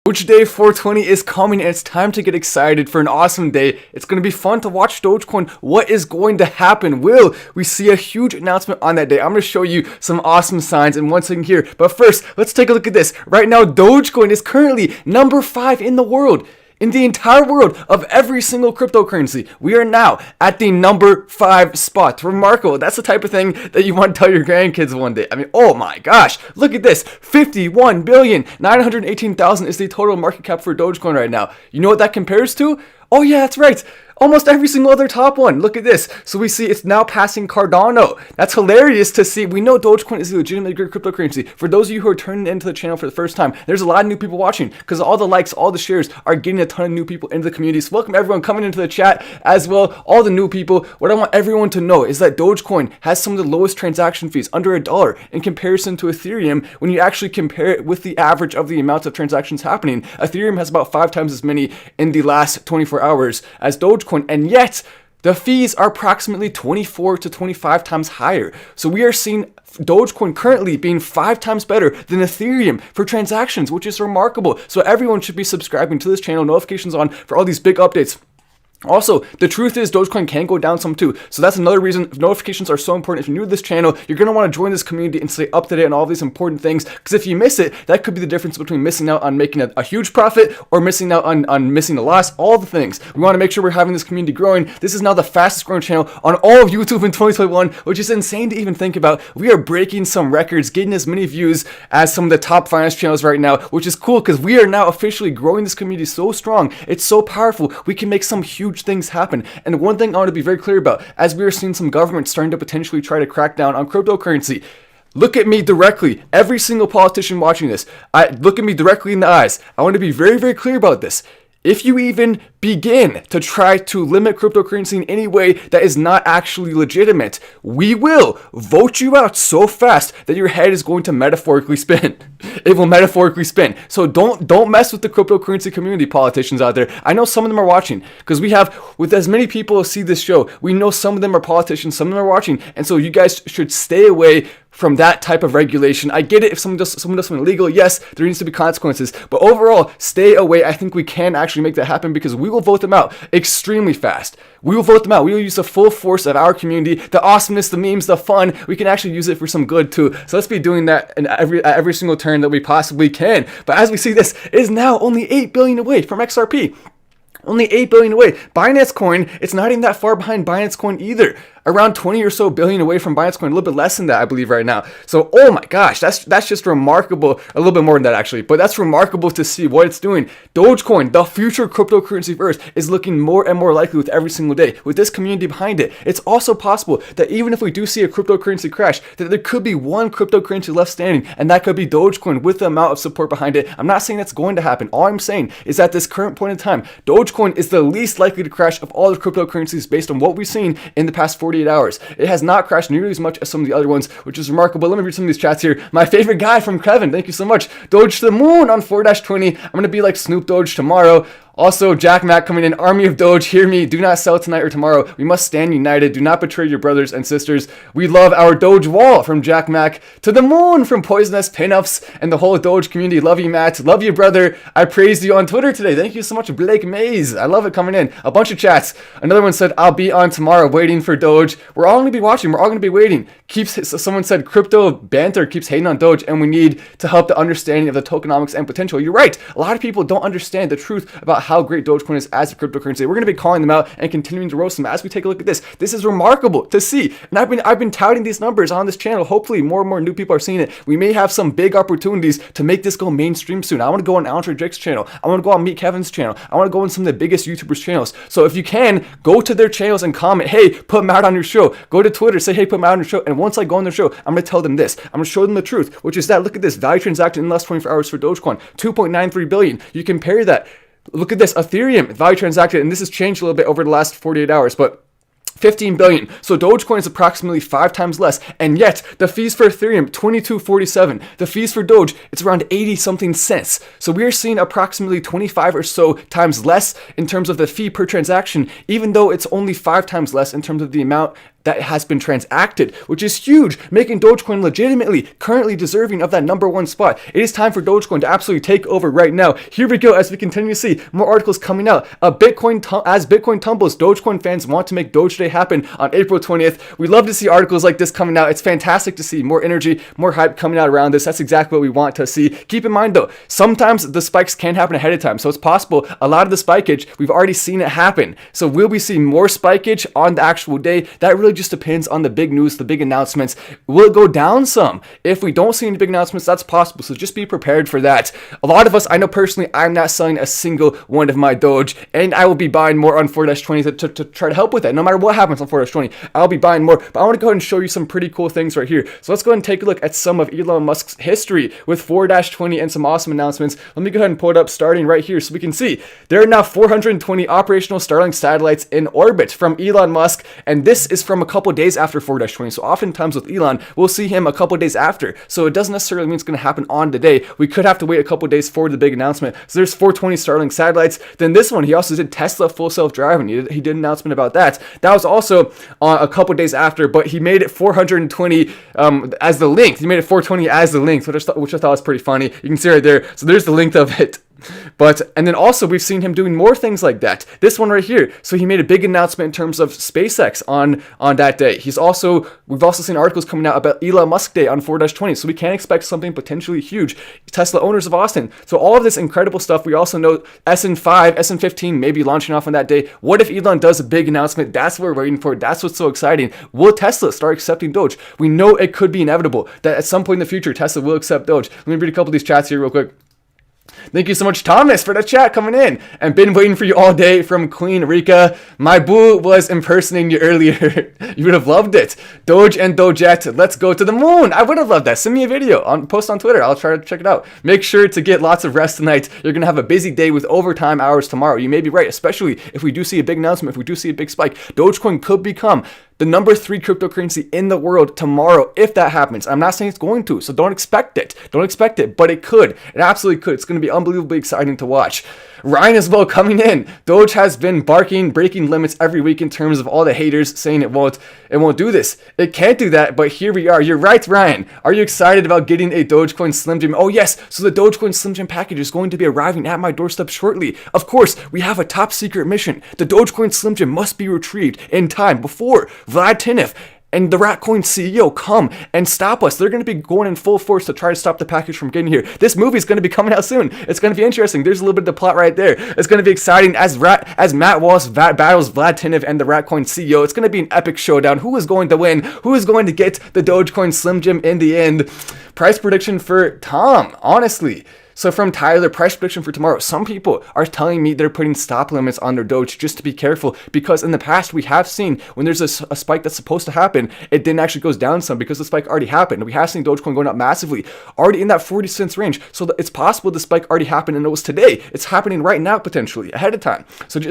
Doge Day 420 is coming, and it's time to get excited for an awesome day. It's going to be fun to watch Dogecoin. What is going to happen? Will we see a huge announcement on that day? I'm going to show you some awesome signs in 1 second here. But first, let's take a look at this. Right now, Dogecoin is currently number 5 in the world. In the entire world of every single cryptocurrency, we are now at the number 5 spot. Remarkable. That's the type of thing that you want to tell your grandkids one day. I mean, oh my gosh, look at this. 51,918,000 is the total market cap for Dogecoin right now. You know what that compares to? Oh yeah, that's right. Almost every single other top one. Look at this. So we see it's now passing Cardano. That's hilarious to see. We know Dogecoin is a legitimately great cryptocurrency. For those of you who are turning into the channel for the first time, there's a lot of new people watching because all the likes, all the shares are getting a ton of new people into the community. So welcome everyone coming into the chat as well. All the new people. What I want everyone to know is that Dogecoin has some of the lowest transaction fees, under $1 in comparison to Ethereum. When you actually compare it with the average of the amount of transactions happening, Ethereum has about 5 times as many in the last 24 hours as Dogecoin. And yet, the fees are approximately 24 to 25 times higher. So we are seeing Dogecoin currently being 5 times better than Ethereum for transactions, which is remarkable. So everyone should be subscribing to this channel, notifications on for all these big updates. Also, the truth is Dogecoin can go down some too. So that's another reason notifications are so important. If you're new to this channel, you're going to want to join this community and stay up to date on all these important things. Because if you miss it, that could be the difference between missing out on making a huge profit or missing out on missing a loss. All the things. We want to make sure we're having this community growing. This is now the fastest growing channel on all of YouTube in 2021, which is insane to even think about. We are breaking some records, getting as many views as some of the top finance channels right now, which is cool because we are now officially growing this community so strong. It's so powerful. We can make some huge things happen. And one thing I want to be very clear about, as we are seeing some governments starting to potentially try to crack down on cryptocurrency, look at me directly. Every single politician watching this, look at me directly in the eyes. I want to be very, very clear about this. If you even begin to try to limit cryptocurrency in any way that is not actually legitimate, we will vote you out so fast that your head is going to metaphorically spin. It will metaphorically spin. So don't mess with the cryptocurrency community, politicians out there. I know some of them are watching because we have, with as many people as see this show, we know some of them are politicians, some of them are watching, and so you guys should stay away from that type of regulation. I get it if someone does something illegal, yes, there needs to be consequences, but overall, stay away. I think we can actually make that happen because we will vote them out extremely fast. We will vote them out. We will use the full force of our community, the awesomeness, the memes, the fun. We can actually use it for some good too. So let's be doing that in every single turn that we possibly can. But as we see, this is now only 8 billion away from XRP. Only 8 billion away. Binance Coin, it's not even that far behind Binance Coin either. Around 20 or so billion away from Binance Coin, a little bit less than that, I believe, right now. So, oh my gosh, that's just remarkable. A little bit more than that, actually, but that's remarkable to see what it's doing. Dogecoin, the future cryptocurrency of Earth, is looking more and more likely with every single day. With this community behind it, it's also possible that even if we do see a cryptocurrency crash, that there could be one cryptocurrency left standing, and that could be Dogecoin with the amount of support behind it. I'm not saying that's going to happen. All I'm saying is at this current point in time, Dogecoin is the least likely to crash of all the cryptocurrencies based on what we've seen in the past 48 hours. It has not crashed nearly as much as some of the other ones, which is remarkable. Let me read some of these chats here. My favorite guy from Kevin, thank you so much. Doge to the moon on 4-20. I'm going to be like Snoop Doge tomorrow. Also, Jack Mack coming in, Army of Doge, hear me, do not sell tonight or tomorrow. We must stand united, do not betray your brothers and sisters. We love our Doge wall from Jack Mack. To the moon from Poisonous Pinups and the whole Doge community. Love you, Matt. Love you, brother. I praised you on Twitter today. Thank you so much, Blake Mays. I love it coming in. A bunch of chats. Another one said, I'll be on tomorrow waiting for Doge. We're all going to be watching. We're all going to be waiting. Someone said, crypto banter keeps hating on Doge and we need to help the understanding of the tokenomics and potential. You're right. A lot of people don't understand the truth about how great Dogecoin is as a cryptocurrency. We're going to be calling them out and continuing to roast them as we take a look at this. This is remarkable to see. And I've been touting these numbers on this channel. Hopefully more and more new people are seeing it. We may have some big opportunities to make this go mainstream soon. I want to go on Andre Drake's channel. I want to go on Meet Kevin's channel. I want to go on some of the biggest YouTubers' channels. So if you can, go to their channels and comment, hey, put Matt on your show. Go to Twitter, say, hey, put Matt on your show. And once I go on their show, I'm going to tell them this. I'm going to show them the truth, which is that, look at this, value transacted in the last 24 hours for Dogecoin, 2.93 billion. You compare that. Look at this, Ethereum value transacted, and this has changed a little bit over the last 48 hours, but 15 billion. So Dogecoin is approximately 5 times less, and yet the fees for Ethereum 22.47. The fees for Doge, it's around 80 something cents. So we are seeing approximately 25 or so times less in terms of the fee per transaction, even though it's only 5 times less in terms of the amount that has been transacted, which is huge, making Dogecoin legitimately currently deserving of that #1 spot. It is time for Dogecoin to absolutely take over right now. Here we go, as we continue to see more articles coming out. As Bitcoin tumbles, Dogecoin fans want to make Doge Day happen on April 20th. We love to see articles like this coming out. It's fantastic to see more energy, more hype coming out around this. That's exactly what we want to see. Keep in mind though, sometimes the spikes can happen ahead of time, so it's possible a lot of the spikeage, we've already seen it happen. So will we see more spikeage on the actual day? That really just depends on the big news, the big announcements. Will it go down some? If we don't see any big announcements, that's possible, so just be prepared for that. A lot of us, I know personally, I'm not selling a single one of my Doge, and I will be buying more on 4-20 to try to help with that. No matter what happens on 4-20, I'll be buying more, but I want to go ahead and show you some pretty cool things right here. So let's go ahead and take a look at some of Elon Musk's history with 4-20 and some awesome announcements. Let me go ahead and pull it up starting right here so we can see there are now 420 operational Starlink satellites in orbit from Elon Musk, and this is from a couple days after 4-20. So oftentimes with Elon, we'll see him a couple days after. So it doesn't necessarily mean it's going to happen on the day. We could have to wait a couple days for the big announcement. So there's 420 Starlink satellites. Then this one, he also did Tesla full self-driving. He did an announcement about that. That was also a couple days after, but he made it 420 as the length. He made it 420 as the length, which I thought was pretty funny. You can see right there. So there's the length of it. And then also we've seen him doing more things like that. This one right here. So he made a big announcement in terms of SpaceX on that day. We've also seen articles coming out about Elon Musk Day on 4-20. So we can expect something potentially huge. Tesla owners of Austin. So all of this incredible stuff. We also know SN15 may be launching off on that day. What if Elon does a big announcement? That's what we're waiting for. That's what's so exciting. Will Tesla start accepting Doge? We know it could be inevitable that at some point in the future Tesla will accept Doge. Let me read a couple of these chats here real quick. Thank you so much, Thomas, for the chat coming in. And been waiting for you all day from Queen Rika. My boo was impersonating you earlier. You would have loved it. Doge and Dogette, let's go to the moon. I would have loved that. Send me a video. Post on Twitter. I'll try to check it out. Make sure to get lots of rest tonight. You're going to have a busy day with overtime hours tomorrow. You may be right, especially if we do see a big announcement, if we do see a big spike. Dogecoin could become the #3 cryptocurrency in the world tomorrow if that happens. I'm not saying it's going to, so don't expect it. Don't expect it, but it could. It absolutely could. It's going to be unbelievably exciting to watch. Ryan as well coming in. Doge has been breaking limits every week in terms of all the haters saying it won't do this. It can't do that, but here we are. You're right, Ryan. Are you excited about getting a Dogecoin Slim Jim? Oh yes, so the Dogecoin Slim Jim package is going to be arriving at my doorstep shortly. Of course, we have a top secret mission. The Dogecoin Slim Jim must be retrieved in time before Vlad Tenev and the Ratcoin CEO come and stop us. They're going to be going in full force to try to stop the package from getting here. This movie is going to be coming out soon. It's going to be interesting. There's a little bit of the plot right there. It's going to be exciting as Matt Wallace battles Vlad Tenev and the Ratcoin CEO. It's going to be an epic showdown. Who is going to win? Who is going to get the Dogecoin Slim Jim in the end? Price prediction for Tom, honestly. So from Tyler, price prediction for tomorrow. Some people are telling me they're putting stop limits on their Doge just to be careful, because in the past we have seen when there's a spike that's supposed to happen, it then actually goes down some because the spike already happened. We have seen Dogecoin going up massively, already in that 40 cents range. So it's possible the spike already happened and it was today. It's happening right now potentially ahead of time. So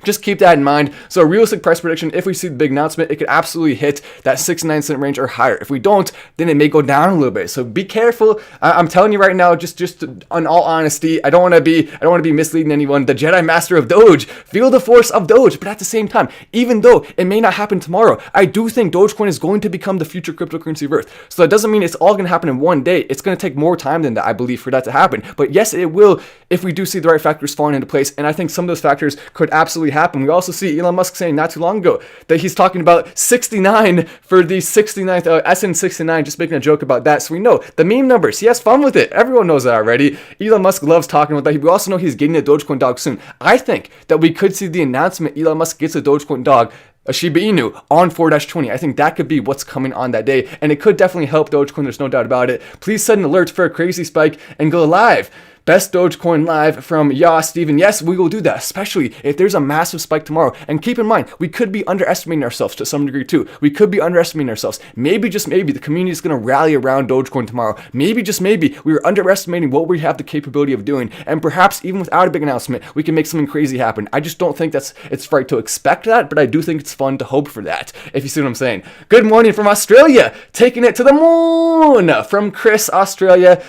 just keep that in mind. So a realistic price prediction, if we see the big announcement, it could absolutely hit that 69 cent range or higher. If we don't, then it may go down a little bit. So be careful. I'm telling you right now, just on all honesty, I don't want to be misleading anyone. The Jedi Master of Doge, feel the force of Doge. But at the same time, even though it may not happen tomorrow, I do think Dogecoin is going to become the future cryptocurrency of Earth. So that doesn't mean it's all going to happen in one day. It's going to take more time than that, I believe, for that to happen. But yes, it will if we do see the right factors falling into place. And I think some of those factors could absolutely happen. We also see Elon Musk saying not too long ago that he's talking about 69 for the 69th SN69, just making a joke about that. So we know the meme numbers. He has fun with it. Everyone knows that already. Elon Musk loves talking about that. We also know he's getting a Dogecoin dog soon. I think that we could see the announcement Elon Musk gets a Dogecoin dog, a Shiba Inu, on 4-20. I think that could be what's coming on that day, and it could definitely help Dogecoin. There's no doubt about it. Please set an alert for a crazy spike and go live. Best Dogecoin live from Steven. Yes, we will do that, especially if there's a massive spike tomorrow. And keep in mind, we could be underestimating ourselves to some degree too. We could be underestimating ourselves. Maybe, just maybe, the community is going to rally around Dogecoin tomorrow. Maybe, just maybe, we were underestimating what we have the capability of doing. And perhaps even without a big announcement, we can make something crazy happen. I just don't think it's right to expect that, but I do think it's fun to hope for that, if you see what I'm saying. Good morning from Australia, taking it to the moon from Chris, Australia.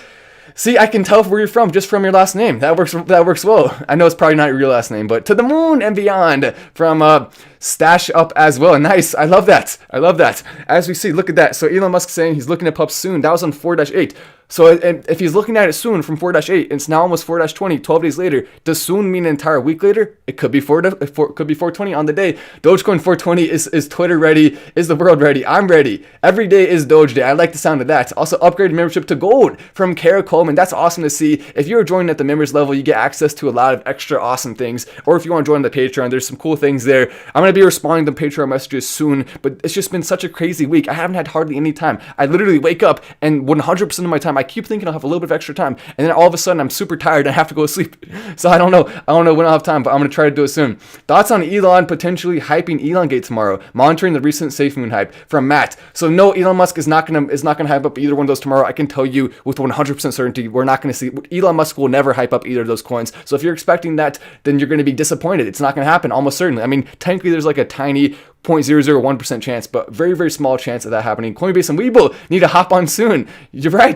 See, I can tell where you're from just from your last name. That works well. I know it's probably not your real last name, but to the moon and beyond from Stash Up as well. Nice. I love that. As we see, look at that. So Elon Musk saying he's looking at pups soon. That was on 4-8. So if he's looking at it soon from 4-8, it's now almost 4-20, 12 days later. Does soon mean an entire week later? It could be 420 on the day. Dogecoin 420 is Twitter ready? Is the world ready? I'm ready. Every day is Doge Day. I like the sound of that. Also, upgraded membership to gold from Kara Coleman. That's awesome to see. If you're joining at the members level, you get access to a lot of extra awesome things. Or if you want to join the Patreon, there's some cool things there. I'm going to be responding to Patreon messages soon, but it's just been such a crazy week. I haven't had hardly any time. I literally wake up and 100% of my time, I keep thinking I'll have a little bit of extra time, and then all of a sudden I'm super tired and I have to go to sleep. So I don't know when I'll have time, but I'm going to try to do it soon. Thoughts on Elon potentially hyping Elon Gate tomorrow, monitoring the recent SafeMoon hype from Matt. So no, Elon Musk is not going to hype up either one of those tomorrow. I can tell you with 100% certainty, we're not going to see, Elon Musk will never hype up either of those coins. So if you're expecting that, then you're going to be disappointed. It's not going to happen, almost certainly. I mean, technically there's like a tiny 0.001% chance, but very, very small chance of that happening. Coinbase and Webull need to hop on soon. You're right,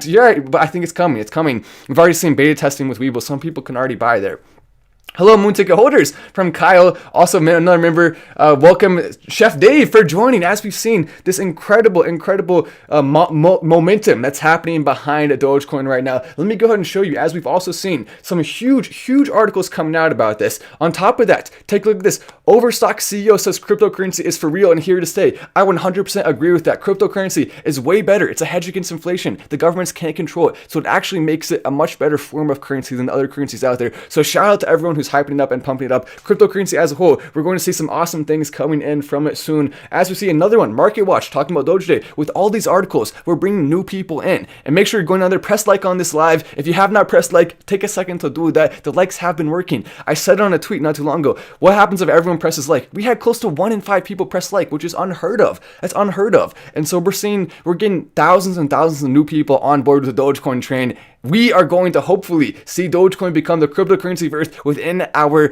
but I think it's coming. We've already seen beta testing with Webull. Some people can already buy there. Hello, Moon Ticket holders from Kyle. Also, another member. Welcome, Chef Dave, for joining. As we've seen, this incredible momentum that's happening behind Dogecoin right now. Let me go ahead and show you. As we've also seen, some huge articles coming out about this. On top of that, take a look at this. Overstock CEO says cryptocurrency is for real and here to stay. I 100% agree with that. Cryptocurrency is way better. It's a hedge against inflation. The governments can't control it, so it actually makes it a much better form of currency than the other currencies out there. So shout out to everyone who's hyping it up and pumping it up. Cryptocurrency as a whole, we're going to see some awesome things coming in from it soon. As we see another one, Market Watch, talking about Doge Day. With all these articles, we're bringing new people in. And make sure you're going on there, press like on this live. If you have not pressed like, take a second to do that. The likes have been working. I said it on a tweet not too long ago. What happens if everyone presses like? We had close to 1 in 5 people press like, which is unheard of. That's unheard of. And so we're getting thousands and thousands of new people on board with the Dogecoin train. We are going to hopefully see Dogecoin become the cryptocurrency first within our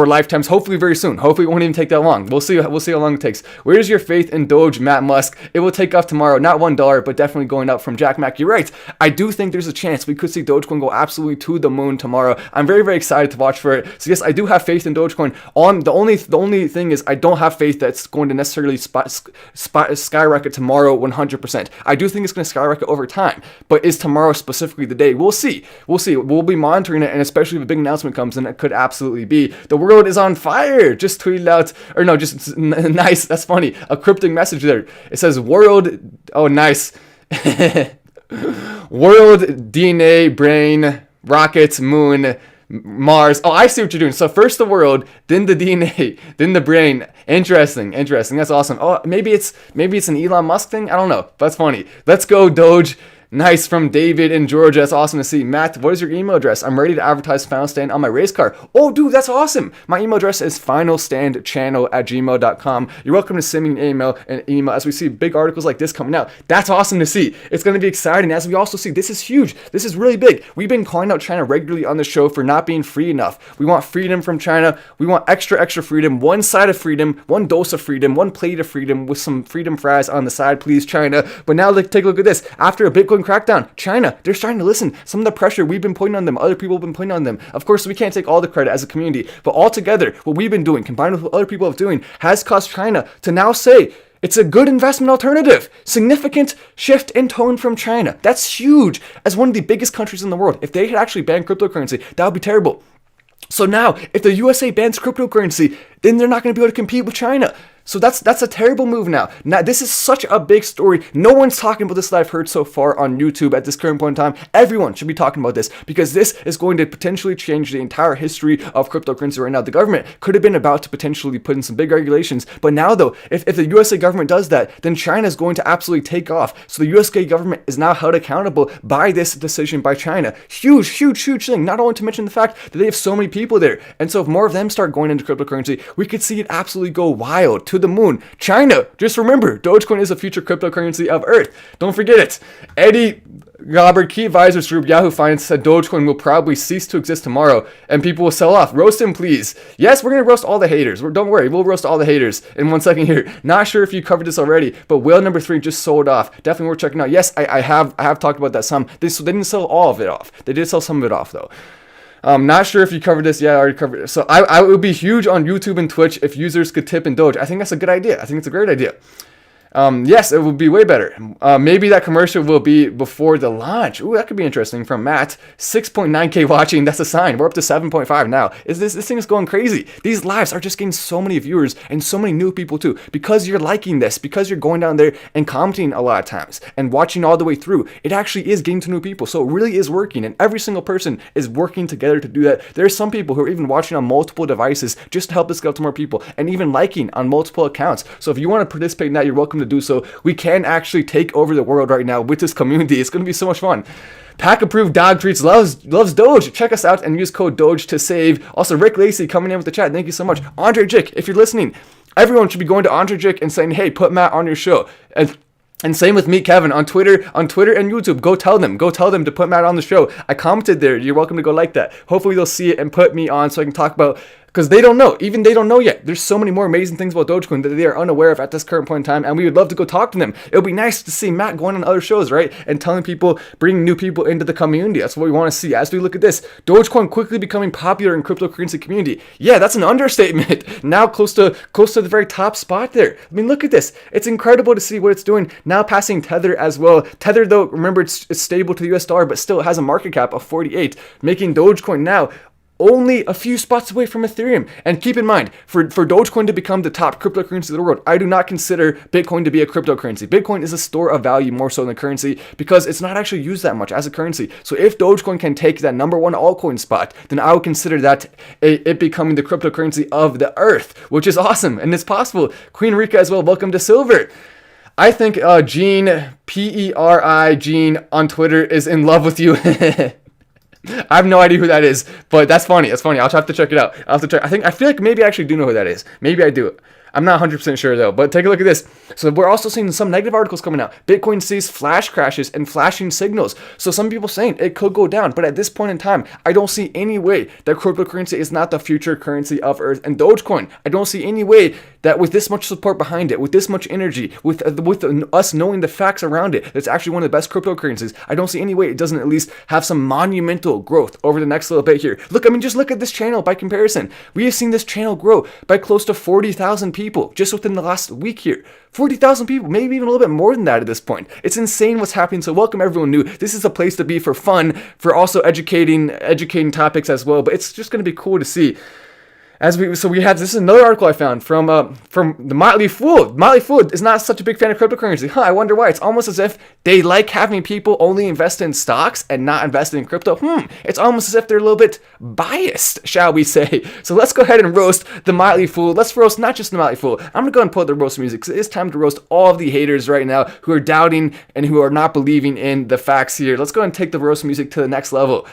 lifetimes. Hopefully very soon. Hopefully it won't even take that long. We'll see how long it takes. Where's your faith in Doge, Matt Musk? It will take off tomorrow. Not $1, but definitely going up from Jack Mack. You're right. I do think there's a chance we could see Dogecoin go absolutely to the moon tomorrow. I'm very, very excited to watch for it. So yes, I do have faith in Dogecoin. The only thing is I don't have faith that's going to necessarily skyrocket tomorrow 100%. I do think it's going to skyrocket over time, but is tomorrow specifically the day? We'll see. We'll be monitoring it, and especially if a big announcement comes, then it could absolutely be. The world is on fire. Just tweeted out, or no, just nice. That's funny. A cryptic message there. It says world. Oh, nice. World, DNA, brain, rockets, moon, Mars. Oh, I see what you're doing. So first the world, then the DNA, then the brain. Interesting. That's awesome. Oh, maybe it's an Elon Musk thing. I don't know. That's funny. Let's go, Doge. Nice, from David in Georgia. That's awesome to see. Matt, what is your email address? I'm ready to advertise Final Stand on my race car. Oh, dude, that's awesome. My email address is finalstandchannel@gmail.com. You're welcome to send me an email as we see big articles like this coming out. That's awesome to see. It's going to be exciting. As we also see, this is huge. This is really big. We've been calling out China regularly on the show for not being free enough. We want freedom from China. We want extra freedom. One side of freedom, one dose of freedom, one plate of freedom with some freedom fries on the side, please, China. But now take a look at this. After a Bitcoin crackdown, China, they're starting to listen. Some of the pressure we've been putting on them, other people have been putting on them. Of course, we can't take all the credit as a community, but all together, what we've been doing, combined with what other people are doing, has caused China to now say it's a good investment alternative. Significant shift in tone from China. That's huge. As one of the biggest countries in the world, if they had actually banned cryptocurrency, that would be terrible. So now, if the USA bans cryptocurrency, then they're not going to be able to compete with China. So that's a terrible move now. Now, this is such a big story. No one's talking about this that I've heard so far on YouTube at this current point in time. Everyone should be talking about this because this is going to potentially change the entire history of cryptocurrency right now. The government could have been about to potentially put in some big regulations, but now though, if the USA government does that, then China is going to absolutely take off. So the USA government is now held accountable by this decision by China. Huge thing. Not only to mention the fact that they have so many people there. And so if more of them start going into cryptocurrency, we could see it absolutely go wild. to the moon. China, just remember, Dogecoin is a future cryptocurrency of Earth. Don't forget it. Eddie Robert, Key Advisors Group, Yahoo Finance said Dogecoin will probably cease to exist tomorrow and people will sell off. Roast him, please. Yes, we're going to roast all the haters. Don't worry, we'll roast all the haters in 1 second here. Not sure if you covered this already, but whale number 3 just sold off. Definitely worth checking out. Yes, I have talked about that some. They didn't sell all of it off. They did sell some of it off though. Not sure if you covered this. Yeah, I already covered it. So I would be huge on YouTube and Twitch if users could tip in Doge. I think that's a good idea. I think it's a great idea. Yes, it would be way better. Maybe that commercial will be before the launch. Ooh, that could be interesting. From Matt, 6.9k watching. That's a sign. We're up to 7.5 now. This thing is going crazy. These lives are just getting so many viewers and so many new people too. Because you're liking this, because you're going down there and commenting a lot of times and watching all the way through, it actually is getting to new people. So it really is working, and every single person is working together to do that. There are some people who are even watching on multiple devices just to help this get out to more people, and even liking on multiple accounts. So if you want to participate in that, you're welcome to do so. We can actually take over the world right now with this community. It's going to be so much fun. Pack approved dog treats loves Doge. Check us out and use code Doge to save. Also, Rick Lacey coming in with the chat. Thank you so much. Andre Jick, if you're listening, everyone should be going to Andre Jick and saying, hey, put Matt on your show. And same with me, Kevin, on Twitter and YouTube. Go tell them to put Matt on the show. I commented there. You're welcome to go like that. Hopefully they'll see it and put me on so I can talk about, because they don't know. Even they don't know yet. There's so many more amazing things about Dogecoin that they are unaware of at this current point in time, and we would love to go talk to them. It would be nice to see Matt going on other shows, right? And telling people, bringing new people into the community. That's what we want to see. As we look at this, Dogecoin quickly becoming popular in cryptocurrency community. Yeah, that's an understatement. Now close to the very top spot there. I mean, look at this. It's incredible to see what it's doing. Now passing Tether as well. Tether, though, remember, it's stable to the US dollar, but still it has a market cap of 48, making Dogecoin now only a few spots away from Ethereum. And keep in mind, for Dogecoin to become the top cryptocurrency of the world, I do not consider Bitcoin to be a cryptocurrency. Bitcoin is a store of value more so than a currency because it's not actually used that much as a currency. So if Dogecoin can take that number one altcoin spot, then I would consider that it becoming the cryptocurrency of the earth, which is awesome. And it's possible. Queen Rika as well, welcome to Silver. I think Gene, P-E-R-I, Gene on Twitter is in love with you. I have no idea who that is, but that's funny. That's funny. I'll have to check it out. I'll have to check. I feel like maybe I actually do know who that is. Maybe I do. I'm not 100% sure though, but take a look at this. So we're also seeing some negative articles coming out. Bitcoin sees flash crashes and flashing signals. So some people saying it could go down, but at this point in time, I don't see any way that cryptocurrency is not the future currency of Earth. And Dogecoin, I don't see any way that with this much support behind it, with this much energy, with us knowing the facts around it, it's actually one of the best cryptocurrencies. I don't see any way it doesn't at least have some monumental growth over the next little bit here. Look, I mean, just look at this channel by comparison. We have seen this channel grow by close to 40,000 people just within the last week here. 40,000 people, maybe even a little bit more than that at this point. It's insane what's happening. So welcome everyone new. This is a place to be for fun, for also educating topics as well. But it's just going to be cool to see. This is another article I found from the Motley Fool. Motley Fool is not such a big fan of cryptocurrency. I wonder why. It's almost as if they like having people only invest in stocks and not invest in crypto. It's almost as if they're a little bit biased, shall we say. So let's go ahead and roast the Motley Fool. Let's roast not just the Motley Fool. I'm going to go and put the roast music because it is time to roast all of the haters right now who are doubting and who are not believing in the facts here. Let's go and take the roast music to the next level.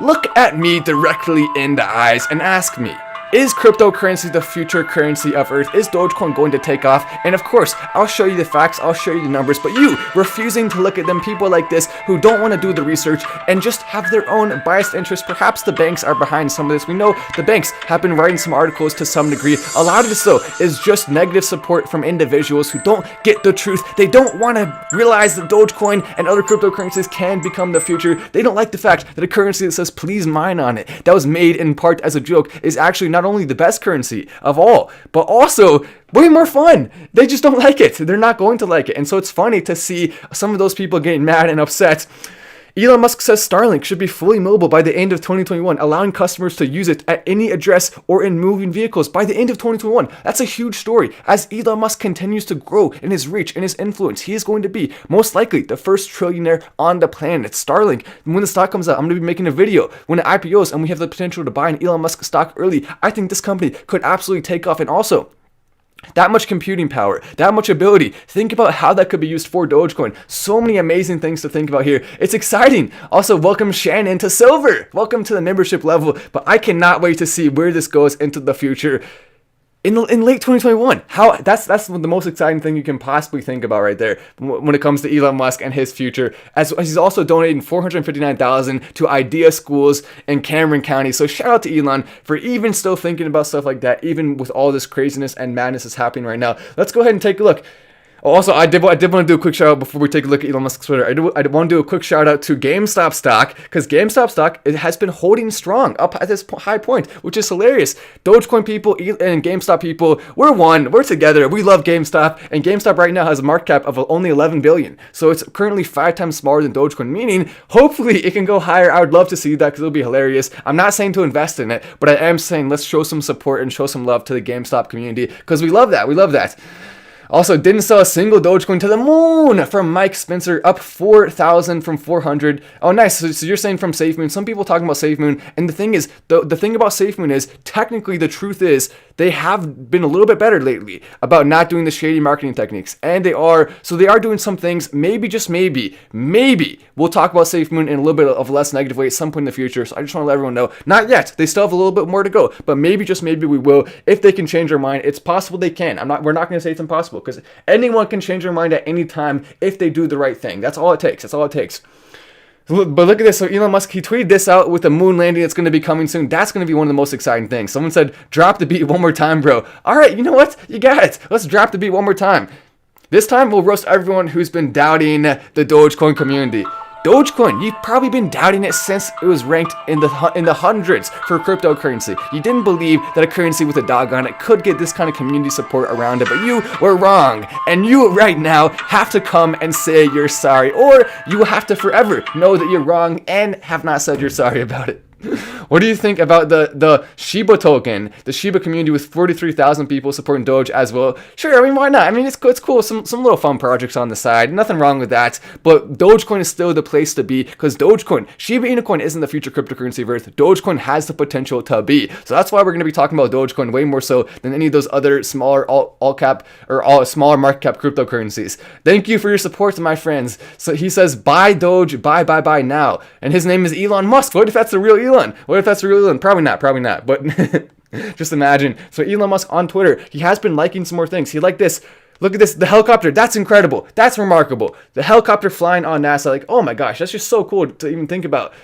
Look at me directly in the eyes and ask me, is cryptocurrency the future currency of Earth? Is Dogecoin going to take off? And of course, I'll show you the facts, I'll show you the numbers, but you refusing to look at them, people like this who don't want to do the research and just have their own biased interests. Perhaps the banks are behind some of this. We know the banks have been writing some articles to some degree. A lot of this though is just negative support from individuals who don't get the truth. They don't want to realize that Dogecoin and other cryptocurrencies can become the future. They don't like the fact that a currency that says please mine on it, that was made in part as a joke, is actually not only the best currency of all, but also way more fun. They just don't like it. They're not going to like it. And so it's funny to see some of those people getting mad and upset. Elon Musk says Starlink should be fully mobile by the end of 2021, allowing customers to use it at any address or in moving vehicles by the end of 2021. That's a huge story. As Elon Musk continues to grow in his reach and his influence, he is going to be most likely the first trillionaire on the planet. Starlink, when the stock comes out, I'm going to be making a video. When it IPOs and we have the potential to buy an Elon Musk stock early, I think this company could absolutely take off. And also, that much computing power, that much ability. Think about how that could be used for Dogecoin. So many amazing things to think about here. It's exciting. Also, welcome Shannon to Silver. Welcome to the membership level. But I cannot wait to see where this goes into the future. in late 2021. How that's the most exciting thing you can possibly think about right there when it comes to Elon Musk and his future. As he's also donating $459,000 to Idea schools in Cameron County. So shout out to Elon for even still thinking about stuff like that, even with all this craziness and madness that's happening right now. Let's go ahead and take a look. Also, I did want to do a quick shout out before we take a look at Elon Musk's Twitter. I want to do a quick shout out to GameStop stock, because GameStop stock, it has been holding strong up at this high point, which is hilarious. Dogecoin people and GameStop people, we're one, we're together. We love GameStop, and GameStop right now has a market cap of only 11 billion. So it's currently 5 times smaller than Dogecoin, meaning hopefully it can go higher. I would love to see that, because it'll be hilarious. I'm not saying to invest in it, but I am saying let's show some support and show some love to the GameStop community, because we love that. We love that. Also, didn't sell a single Dogecoin to the moon from Mike Spencer, up 4,000 from 400. Oh, nice. So you're saying from SafeMoon. Some people talking about SafeMoon. And the thing is, the thing about SafeMoon is, technically the truth is, they have been a little bit better lately about not doing the shady marketing techniques. And they are doing some things, maybe, just maybe, we'll talk about SafeMoon in a little bit of a less negative way at some point in the future. So I just want to let everyone know, not yet. They still have a little bit more to go. But maybe, just maybe we will. If they can change their mind, it's possible they can. We're not going to say it's impossible, because anyone can change their mind at any time if they do the right thing. That's all it takes. But look at this. So Elon Musk, he tweeted this out with the moon landing that's going to be coming soon. That's going to be one of the most exciting things. Someone said, drop the beat one more time, bro. All right, you know what? You got it. Let's drop the beat one more time. This time we'll roast everyone who's been doubting the Dogecoin community. Dogecoin, you've probably been doubting it since it was ranked in the hundreds for cryptocurrency. You didn't believe that a currency with a dog on it could get this kind of community support around it, but you were wrong. And you right now have to come and say you're sorry, or you will have to forever know that you're wrong and have not said you're sorry about it. What do you think about the Shiba token, the Shiba community with 43,000 people supporting Doge as well? Sure, I mean, why not? I mean, it's cool. Some little fun projects on the side. Nothing wrong with that. But Dogecoin is still the place to be, because Dogecoin, Shiba Inu coin isn't the future cryptocurrency of Earth. Dogecoin has the potential to be. So that's why we're going to be talking about Dogecoin way more so than any of those other smaller all cap or all smaller market cap cryptocurrencies. Thank you for your support, my friends. So he says, buy Doge, buy now. And his name is Elon Musk. What if that's the real Elon? What if that's the real Elon? Probably not. But just imagine. So Elon Musk on Twitter, he has been liking some more things. He liked this. Look at this, the helicopter. That's incredible. That's remarkable. The helicopter flying on NASA. Like, oh my gosh, that's just so cool to even think about.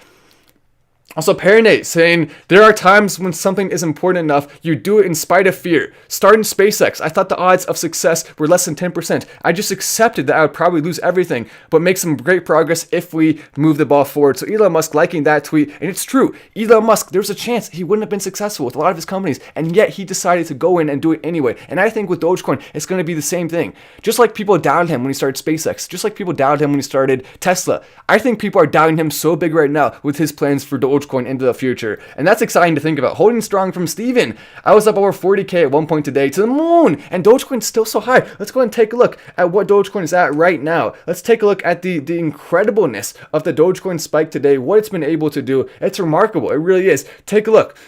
Also, Parinate saying, there are times when something is important enough, you do it in spite of fear. Starting SpaceX, I thought the odds of success were less than 10%. I just accepted that I would probably lose everything, but make some great progress if we move the ball forward. So Elon Musk liking that tweet, and it's true. Elon Musk, there's a chance he wouldn't have been successful with a lot of his companies, and yet he decided to go in and do it anyway. And I think with Dogecoin, it's going to be the same thing. Just like people doubted him when he started SpaceX, just like people doubted him when he started Tesla, I think people are doubting him so big right now with his plans for Dogecoin into the future. And that's exciting to think about. Holding strong from Steven. I was up over 40K at one point today, to the moon, and Dogecoin's still so high. Let's go ahead and take a look at what Dogecoin is at right now. Let's take a look at the incredibleness of the Dogecoin spike today, what it's been able to do. It's remarkable. It really is. Take a look.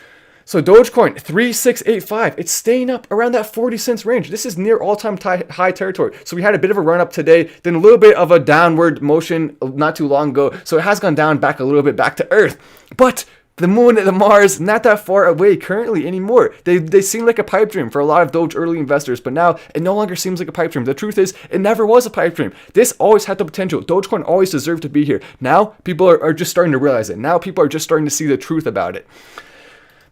So Dogecoin, 3685, it's staying up around that 40 cents range. This is near all-time high territory. So we had a bit of a run up today, then a little bit of a downward motion not too long ago. So it has gone down back a little bit back to Earth. But the moon and the Mars, not that far away currently anymore. They seem like a pipe dream for a lot of Doge early investors, but now it no longer seems like a pipe dream. The truth is, it never was a pipe dream. This always had the potential. Dogecoin always deserved to be here. Now people are just starting to realize it. Now people are just starting to see the truth about it.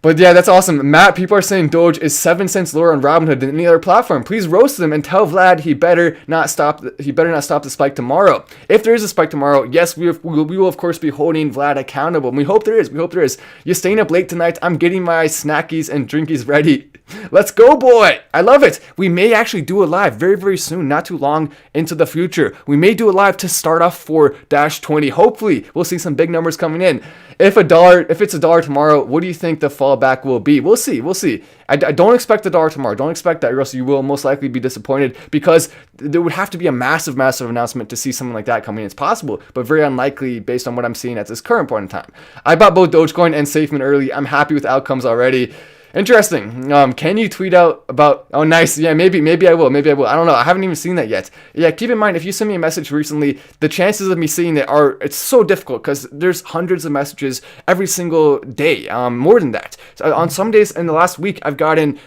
But yeah, that's awesome. Matt, people are saying Doge is 7 cents lower on Robinhood than any other platform. Please roast them and tell Vlad he better not stop the spike tomorrow. If there is a spike tomorrow, yes, we will of course be holding Vlad accountable. And we hope there is. You're staying up late tonight. I'm getting my snackies and drinkies ready. Let's go, boy. I love it. We may actually do a live very, very soon, not too long into the future. We may do a live to start off for -20. Hopefully, we'll see some big numbers coming in. If it's a dollar tomorrow, what do you think the fallback will be? We'll see. I don't expect the dollar tomorrow. Don't expect that, or else you will most likely be disappointed, because there would have to be a massive announcement to see something like that coming. It's possible, but very unlikely based on what I'm seeing at this current point in time. I bought both Dogecoin and SafeMoon early. I'm happy with outcomes already. Interesting. Can you tweet out about? Oh, nice. Yeah, maybe I will. Maybe I will. I don't know. I haven't even seen that yet. Yeah, keep in mind if you send me a message recently, the chances of me seeing it it's so difficult because there's hundreds of messages every single day. More than that. So on some days in the last week, I've gotten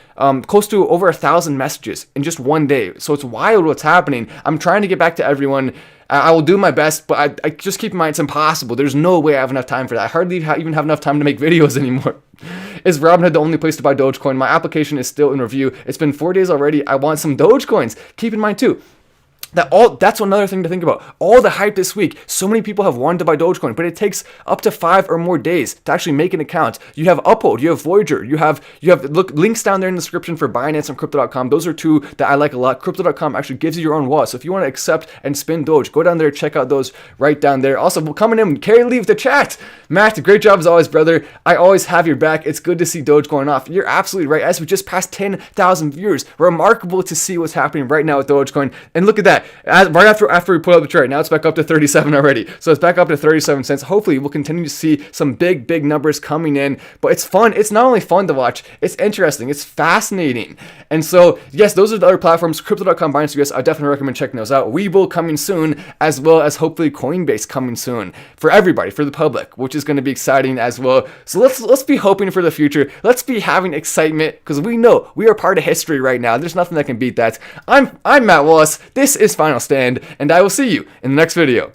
close to over 1,000 messages in just one day. So it's wild what's happening. I'm trying to get back to everyone. I will do my best, but I just keep in mind it's impossible. There's no way I have enough time for that. I hardly even have enough time to make videos anymore. Is Robinhood the only place to buy Dogecoin? My application is still in review. It's been 4 days already. I want some Dogecoins. Keep in mind too, that's another thing to think about. All the hype this week, so many people have wanted to buy Dogecoin, but it takes up to 5 or more days to actually make an account. You have Uphold, you have Voyager, you have links down there in the description for Binance and Crypto.com. Those are two that I like a lot. Crypto.com actually gives you your own wallet. So if you want to accept and spin Doge, go down there, check out those right down there. Also, coming in, Carrie leave the chat. Matt, great job as always, brother. I always have your back. It's good to see Doge going off. You're absolutely right. As we just passed 10,000 viewers, remarkable to see what's happening right now with Dogecoin. And look at that. Right after we put up the chart, now it's back up to 37 already. So it's back up to 37 cents. Hopefully, we'll continue to see some big numbers coming in. But it's fun. It's not only fun to watch, it's interesting. It's fascinating. And so, yes, those are the other platforms. Crypto.com, Binance US, I definitely recommend checking those out. Webull coming soon, as well as hopefully Coinbase coming soon for everybody, for the public, which is going to be exciting as well. So let's be hoping for the future. Let's be having excitement because we know we are part of history right now. There's nothing that can beat that. I'm Matt Wallace. This is Final Stand, and I will see you in the next video.